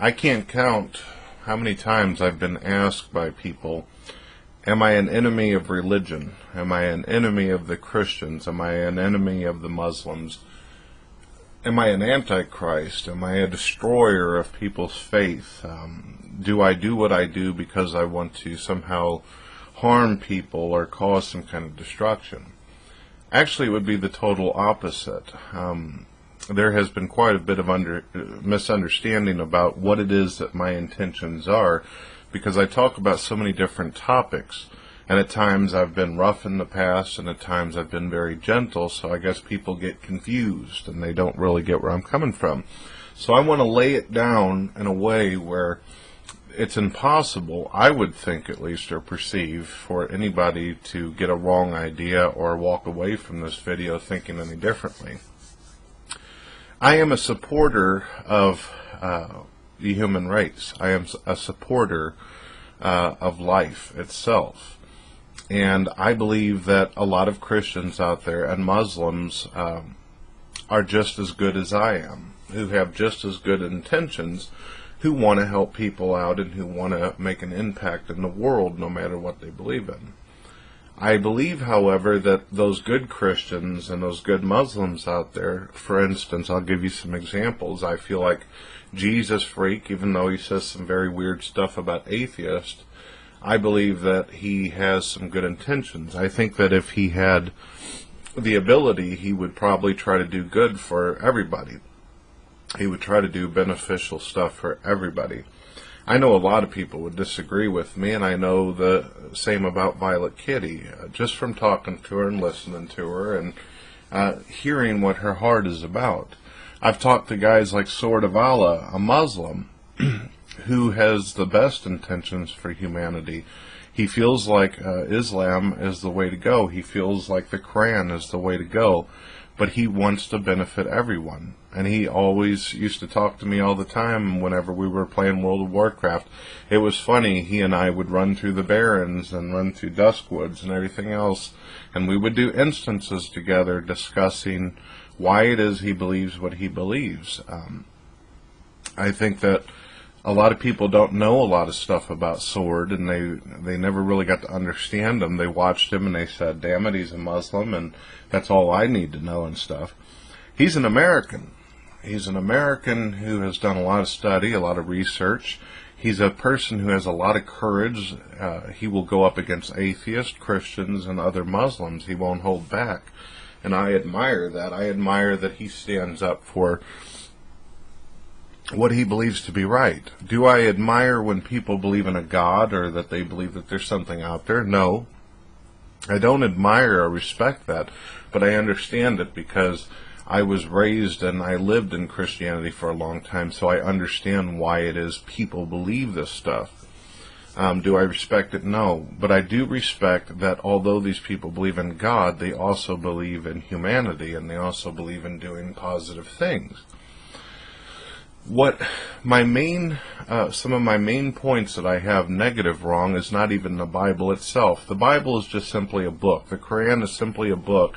I can't count how many times I've been asked by people, am I an enemy of religion? Am I an enemy of the Christians? Am I an enemy of the Muslims? Am I an antichrist? Am I a destroyer of people's faith? Do I do what I do because I want to somehow harm people or cause some kind of destruction? Actually, it would be the total opposite. There has been quite a bit of misunderstanding about what it is that my intentions are, because I talk about so many different topics, and at times I've been rough in the past, and at times I've been very gentle, so I guess people get confused, and they don't really get where I'm coming from. So I want to lay it down in a way where it's impossible, I would think at least, or perceive, for anybody to get a wrong idea or walk away from this video thinking any differently. I am a supporter of the human race. I am a supporter of life itself. And I believe that a lot of Christians out there and Muslims are just as good as I am, who have just as good intentions, who want to help people out and who want to make an impact in the world no matter what they believe in. I believe, however, that those good Christians and those good Muslims out there, for instance, I'll give you some examples. I feel like Jesus Freak, even though he says some very weird stuff about atheists, I believe that he has some good intentions. I think that if he had the ability, he would probably try to do good for everybody. He would try to do beneficial stuff for everybody. I know a lot of people would disagree with me, and I know the same about Violet Kitty, just from talking to her and listening to her and hearing what her heart is about. I've talked to guys like Sword of Allah, a Muslim, who has the best intentions for humanity. He feels like Islam is the way to go. He feels like the Quran is the way to go. But he wants to benefit everyone. And he always used to talk to me all the time whenever we were playing World of Warcraft. It was funny, he and I would run through the Barrens and run through Duskwoods and everything else, and we would do instances together discussing why it is he believes what he believes. I think that a lot of people don't know a lot of stuff about Sword, and they never really got to understand him. They watched him and they said, damn it, he's a Muslim, and that's all I need to know and stuff. He's an American. He's an American who has done a lot of study, a lot of research. He's a person who has a lot of courage. He will go up against atheists, Christians, and other Muslims. He won't hold back. And I admire that. I admire that he stands up for what he believes to be right. Do I admire when people believe in a God or that they believe that there's something out there? No. I don't admire or respect that, but I understand it because I was raised and I lived in Christianity for a long time, so I understand why it is people believe this stuff. Do I respect it? No. But I do respect that although these people believe in God, they also believe in humanity, and they also believe in doing positive things. What my some of my main points that I have negative wrong is not even the Bible itself. The Bible is just simply a book. The Quran is simply a book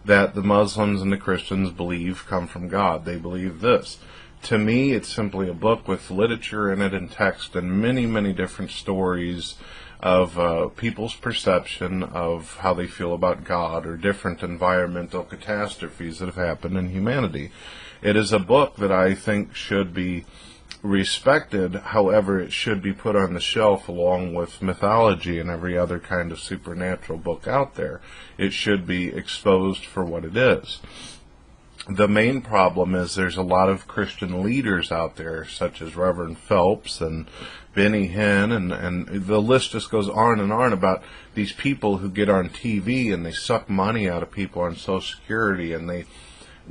that the Muslims and the Christians believe come from God. They believe this. To me, it's simply a book with literature in it and text and many, many different stories of people's perception of how they feel about God or different environmental catastrophes that have happened in humanity. It is a book that I think should be respected. However, it should be put on the shelf along with mythology and every other kind of supernatural book out there. It should be exposed for what it is. The main problem is there's a lot of Christian leaders out there, such as Reverend Phelps and Benny Hinn, and the list just goes on and on about these people who get on TV and they suck money out of people on Social Security, and they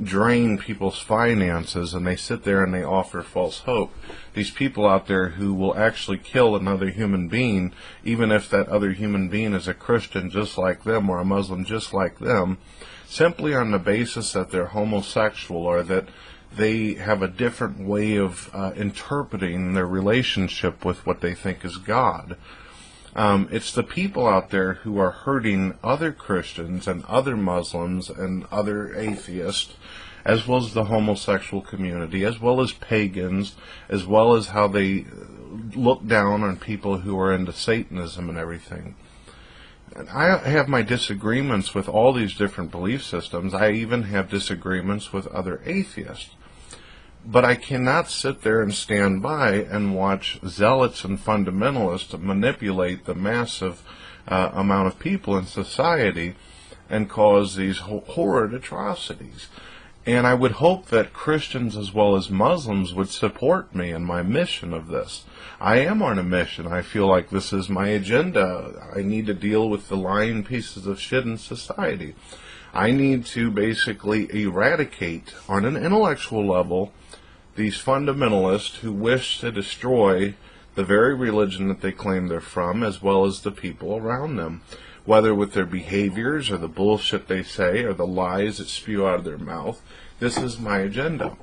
drain people's finances, and they sit there and they offer false hope. These people out there who will actually kill another human being, even if that other human being is a Christian just like them or a Muslim just like them, simply on the basis that they're homosexual or that they have a different way of interpreting their relationship with what they think is God. It's the people out there who are hurting other Christians and other Muslims and other atheists as well as the homosexual community, as well as pagans, as well as how they look down on people who are into Satanism and everything. And I have my disagreements with all these different belief systems. I even have disagreements with other atheists. But I cannot sit there and stand by and watch zealots and fundamentalists manipulate the massive amount of people in society and cause these horrid atrocities. And I would hope that Christians as well as Muslims would support me in my mission of this. I am on a mission. I feel like this is my agenda. I need to deal with the lying pieces of shit in society. I need to basically eradicate, on an intellectual level, these fundamentalists who wish to destroy the very religion that they claim they're from, as well as the people around them, whether with their behaviors or the bullshit they say or the lies that spew out of their mouth. This is my agenda.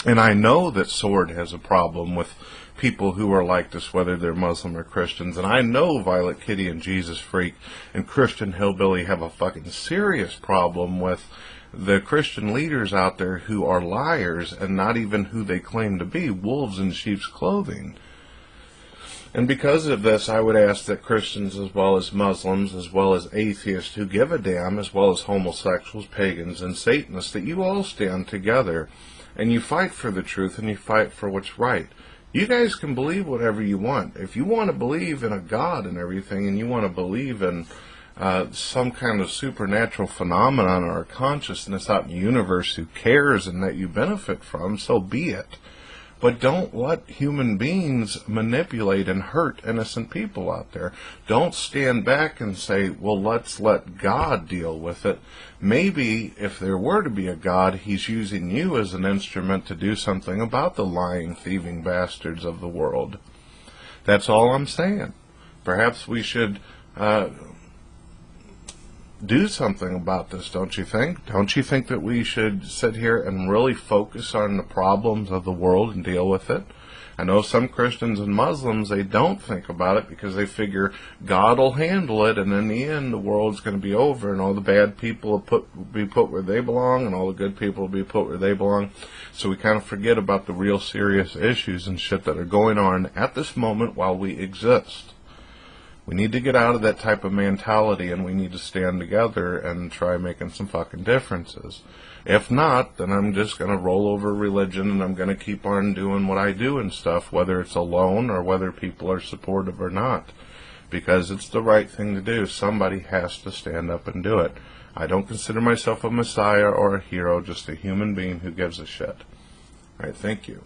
And I know that Sword has a problem with people who are like this, whether they're Muslim or Christians. And I know Violet Kitty and Jesus Freak and Christian Hillbilly have a fucking serious problem with the Christian leaders out there who are liars and not even who they claim to be, wolves in sheep's clothing. And because of this, I would ask that Christians as well as Muslims, as well as atheists who give a damn, as well as homosexuals, pagans, and Satanists, that you all stand together and you fight for the truth and you fight for what's right. You guys can believe whatever you want. If you want to believe in a God and everything, and you want to believe in some kind of supernatural phenomenon or a consciousness out in the universe who cares and that you benefit from, so be it. But don't let human beings manipulate and hurt innocent people out there. Don't stand back and say, well, let's let God deal with it. Maybe if there were to be a God, he's using you as an instrument to do something about the lying, thieving bastards of the world. That's all I'm saying. Perhaps we should do something about this, don't you think? Don't you think that we should sit here and really focus on the problems of the world and deal with it? I know some Christians and Muslims, they don't think about it because they figure God will handle it, and in the end the world's going to be over and all the bad people will be put where they belong and all the good people will be put where they belong. So we kind of forget about the real serious issues and shit that are going on at this moment while we exist. We need to get out of that type of mentality, and we need to stand together and try making some fucking differences. If not, then I'm just going to roll over religion, and I'm going to keep on doing what I do and stuff, whether it's alone or whether people are supportive or not. Because it's the right thing to do. Somebody has to stand up and do it. I don't consider myself a messiah or a hero, just a human being who gives a shit. Alright, thank you.